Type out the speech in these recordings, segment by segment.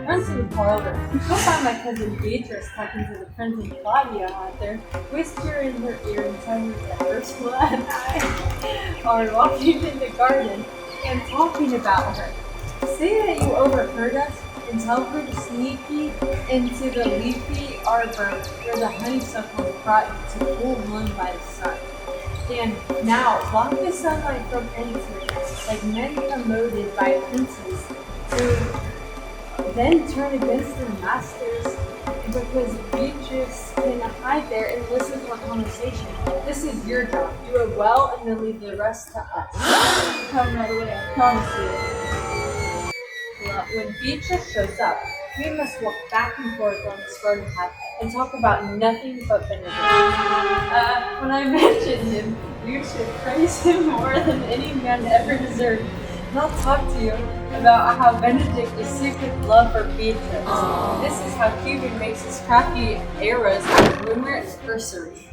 Run to the parlor. Go find my cousin Beatrice talking to the Prince and Claudia out there. Whisper in her ear and tell her that Ursula and I are walking in the garden and talking about her. Say that you overheard us and tell her to sneak into the leafy arbor where the honeysuckle is brought to cool bloom by the sun. And now block the sunlight from entering, like men promoted by princes to then turn against their masters because Beatrice can hide there and listen to our conversation. This is your job. Do it well and then leave the rest to us. Come right away, I promise you. Well, when Beatrice shows up, we must walk back and forth on this garden path and talk about nothing but Benedict. When I mentioned him, you should praise him more than any man ever deserved. And I'll talk to you about how Benedict is sick with love for Beatrice. This is how Cupid makes his crafty arrows out of rumor and cursory.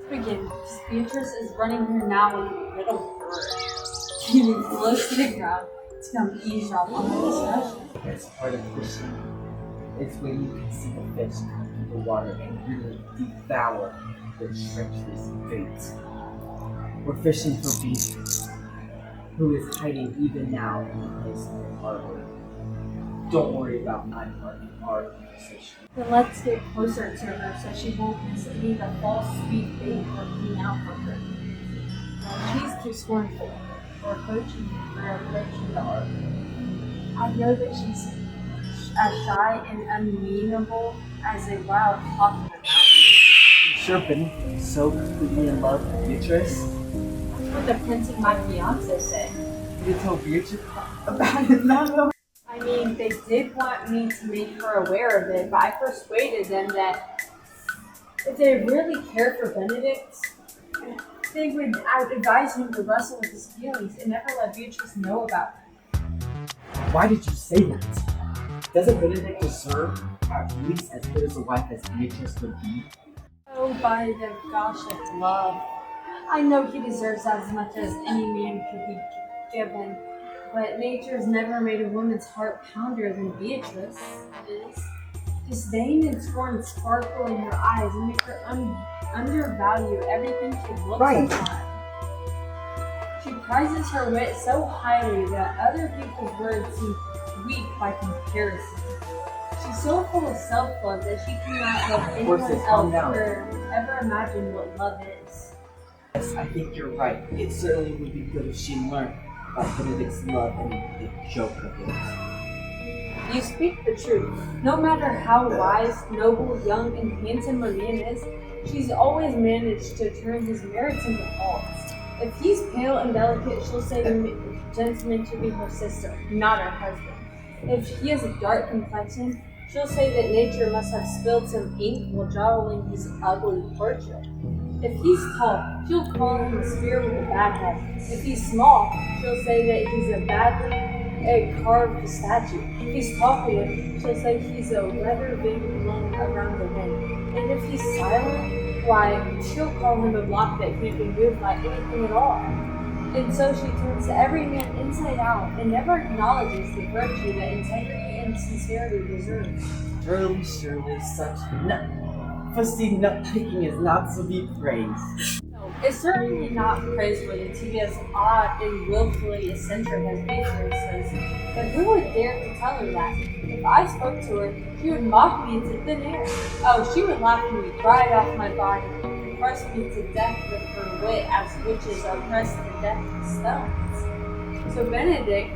Begin. Beatrice is running here now with a little bird, keeping close to the ground to come eavesdrop on the discussion. That's part of fishing. It's when you can see the fish come through the water and really devour the treacherous bait. We're fishing for Beatrice, who is hiding even now in the place of the harbor. Don't worry about my part in our conversation. Then let's get closer to her so she won't miss any of the false sweet bait we're putting out for her. She's too scornful for approaching the arbor. I know that she's as shy and unmeanable as a wild hawk in the mountain. Sure, Benedict is so completely in love with Beatrice. That's what the prince and my fiance said. You told Beatrice about it, no. I mean, they did want me to make her aware of it, but I persuaded them that if they really cared for Benedict, they would advise him to wrestle with his feelings and never let Beatrice know about it. Why did you say that? Doesn't Benedict deserve at least as good as a wife as Beatrice would be? Oh, by the gosh of love. I know he deserves as much as any man could be given, but nature's never made a woman's heart pounder than Beatrice is. Disdain and scorn sparkle in her eyes and make her undervalue everything she looks upon. She prizes her wit so highly that other people's words seem weak by comparison. She's so full of self-love that she cannot let anyone else ever imagine what love is. Yes, I think you're right. It certainly would be good if she learned about Benedict's love and the joke of it. You speak the truth. No matter how wise, noble, young, and handsome a man is, she's always managed to turn his merits into faults. If he's pale and delicate, she'll say the gentleman should be her sister, not her husband. If he has a dark complexion, she'll say that nature must have spilled some ink while drawing his ugly portrait. If he's tall, she'll call him a spear with a bad head. If he's small, she'll say that he's a badly carved statue. If he's talkative, she'll say he's a weather vane blown around the wind. And if he's silent, why, she'll call him a block that can't be moved by anything at all. And so she turns every man inside out and never acknowledges the virtue that integrity and sincerity deserves. Surely such fussy nut-picking is not to be praised. No, it's certainly not praiseworthy to be as odd and willfully eccentric as Beatrice says, but who would dare to tell her that? If I spoke to her, she would mock me into thin air. Oh, she would laugh me right off my body, press me to death with her wit as witches are pressed to death with stones. So Benedict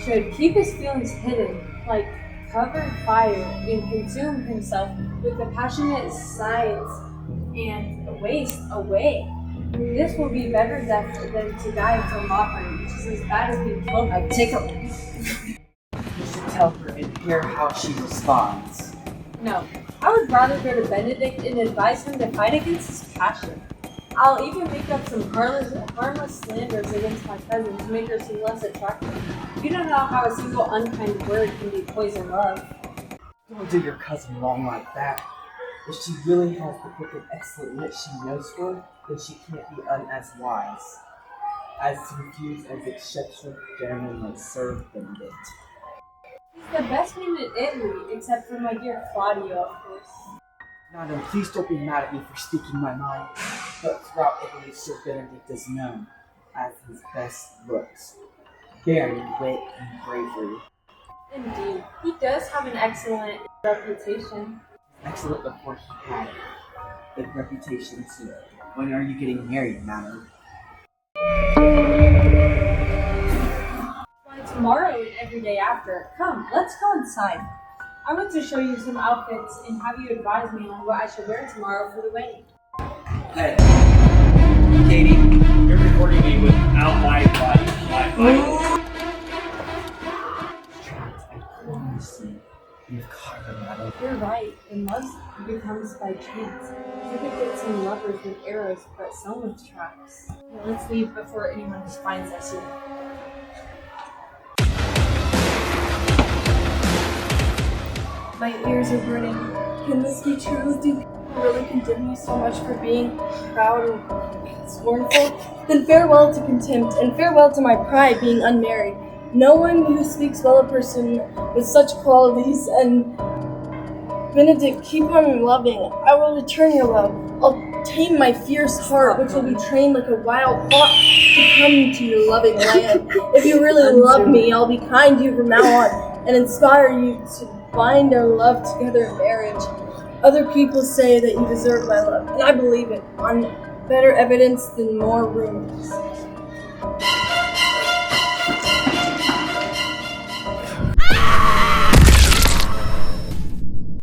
should keep his feelings hidden, like covered fire, and consume himself with the passionate sighs and waste away. This will be better death than to die from mockery, which is as bad as being killed by tickle. You should tell her and hear how she responds. No, I would rather go to Benedict and advise him to fight against his passion. I'll even make up some harmless slanders against my cousin to make her seem less attractive. You don't know how a single unkind word can be poison love. Don't do your cousin wrong like that. If she really has the quick and excellent wit she knows for, then she can't be as wise. as confused as if Shakespeare generally served them it. He's the best name in Italy, except for my dear Claudio, of course. Madam, please don't be mad at me for speaking my mind, but throughout Italy, Sir Benedict is known as his best looks, bearing wit and bravery. Indeed, he does have an excellent reputation. Excellent before he had a reputation too. When are you getting married, madam? Why, tomorrow and every day after. Come, let's go inside. I want to show you some outfits and have you advise me on what I should wear tomorrow for the wedding. Hey, Katie, You're recording me without my body. I promise you, you've caught her, madam. You're right, and love becomes by chance. You could get some lovers with arrows, but some with traps. Now let's leave before anyone finds us here. My ears are burning. Can this be true? Do people really condemn you so much for being proud and scornful? Then farewell to contempt, and farewell to my pride being unmarried. No one who speaks well a person with such qualities, and Benedict, keep on loving. I will return your love. I'll tame my fierce heart, which will be trained like a wild hawk to come to your loving land. If you really love me, I'll be kind to you from now on, and inspire you to bind our love together in marriage. Other people say that you deserve my love, and I believe it, on better evidence than more rumors.